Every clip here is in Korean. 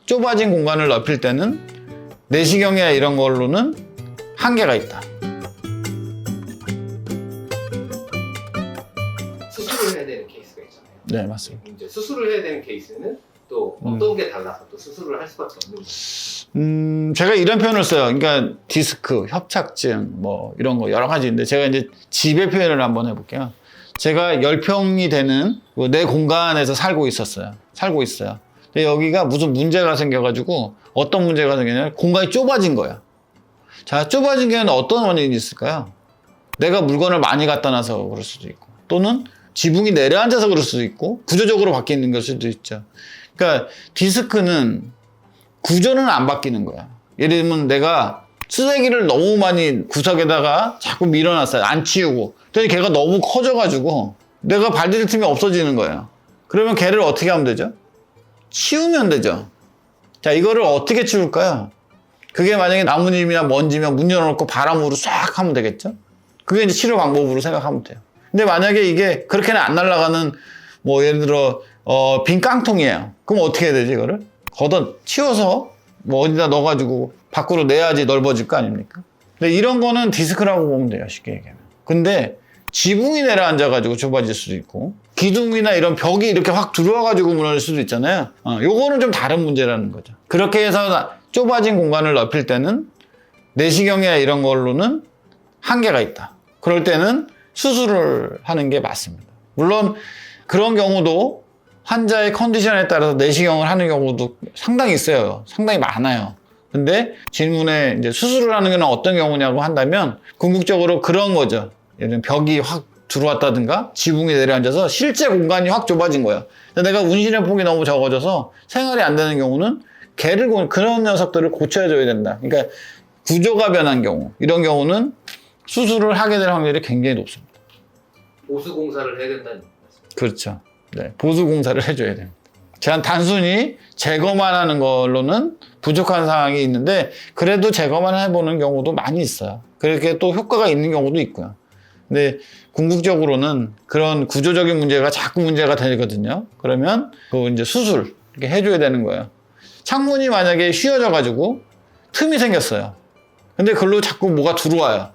좁아진 공간을 넓힐 때는 내시경이나 이런 걸로는 한계가 있다. 수술을 해야 되는 케이스가 있잖아요. 네, 맞습니다. 이제 수술을 해야 되는 케이스는 또 어떤 게 달라서 또 수술을 할 수밖에 없는 거예요. 제가 이런 표현을 써요. 그러니까 디스크, 협착증, 뭐 이런 거 여러 가지인데 제가 이제 지배 표현을 한번 해볼게요. 제가 10평이 되는 내 공간에서 살고 있어요. 근데 여기가 무슨 문제가 생겨가지고 어떤 문제가 생기냐면 공간이 좁아진 거야. 자, 좁아진 게는 어떤 원인이 있을까요? 내가 물건을 많이 갖다 놔서 그럴 수도 있고, 또는 지붕이 내려앉아서 그럴 수도 있고, 구조적으로 바뀌는 걸 수도 있죠. 그러니까 디스크는 구조는 안 바뀌는 거야. 예를 들면 내가 쓰레기를 너무 많이 구석에다가 자꾸 밀어놨어요. 안 치우고. 그랬더니 걔가 너무 커져가지고 내가 발디딜 틈이 없어지는 거예요. 그러면 걔를 어떻게 하면 되죠? 치우면 되죠. 자, 이거를 어떻게 치울까요? 그게 만약에 나뭇잎이나 먼지면 문 열어놓고 바람으로 싹 하면 되겠죠? 그게 이제 치료 방법으로 생각하면 돼요. 근데 만약에 이게 그렇게는 안 날아가는, 뭐 예를 들어 빈 깡통이에요. 그럼 어떻게 해야 되지, 이거를? 걷어 치워서 뭐 어디다 넣어가지고 밖으로 내야지 넓어질 거 아닙니까? 근데 이런 거는 디스크라고 보면 돼요, 쉽게 얘기하면. 근데 지붕이 내려앉아가지고 좁아질 수도 있고, 기둥이나 이런 벽이 이렇게 확 들어와가지고 무너질 수도 있잖아요. 요거는 좀 다른 문제라는 거죠. 그렇게 해서 좁아진 공간을 넓힐 때는 내시경이나 이런 걸로는 한계가 있다. 그럴 때는 수술을 하는 게 맞습니다. 물론 그런 경우도 환자의 컨디션에 따라서 내시경을 하는 경우도 상당히 있어요. 상당히 많아요. 근데 질문에 이제 수술을 하는 건 어떤 경우냐고 한다면 궁극적으로 그런 거죠. 예를 들면 벽이 확 들어왔다든가 지붕이 내려앉아서 실제 공간이 확 좁아진 거야. 내가 운신의 폭이 너무 적어져서 생활이 안 되는 경우는 그런 녀석들을 고쳐줘야 된다. 그러니까 구조가 변한 경우, 이런 경우는 수술을 하게 될 확률이 굉장히 높습니다. 보수 공사를 해야 된다는 말씀. 그렇죠. 네, 보수 공사를 해줘야 됩니다. 제가 단순히 제거만 하는 걸로는 부족한 상황이 있는데 그래도 제거만 해보는 경우도 많이 있어요. 그렇게 또 효과가 있는 경우도 있고요. 근데 궁극적으로는 그런 구조적인 문제가 자꾸 문제가 되거든요. 그러면 그 이제 수술 이렇게 해줘야 되는 거예요. 창문이 만약에 휘어져가지고 틈이 생겼어요. 근데 그걸로 자꾸 뭐가 들어와요.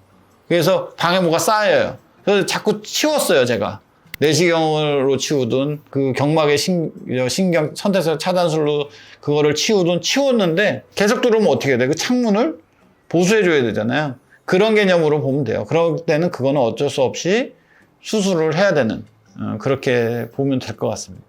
그래서 방에 뭐가 쌓여요. 그래서 자꾸 치웠어요, 제가. 내시경으로 치우든 그 경막의 신경 선택성 차단술로 그거를 치웠는데 계속 들어오면 어떻게 해야 돼? 그 창문을 보수해줘야 되잖아요. 그런 개념으로 보면 돼요. 그럴 때는 그거는 어쩔 수 없이 수술을 해야 되는, 그렇게 보면 될 것 같습니다.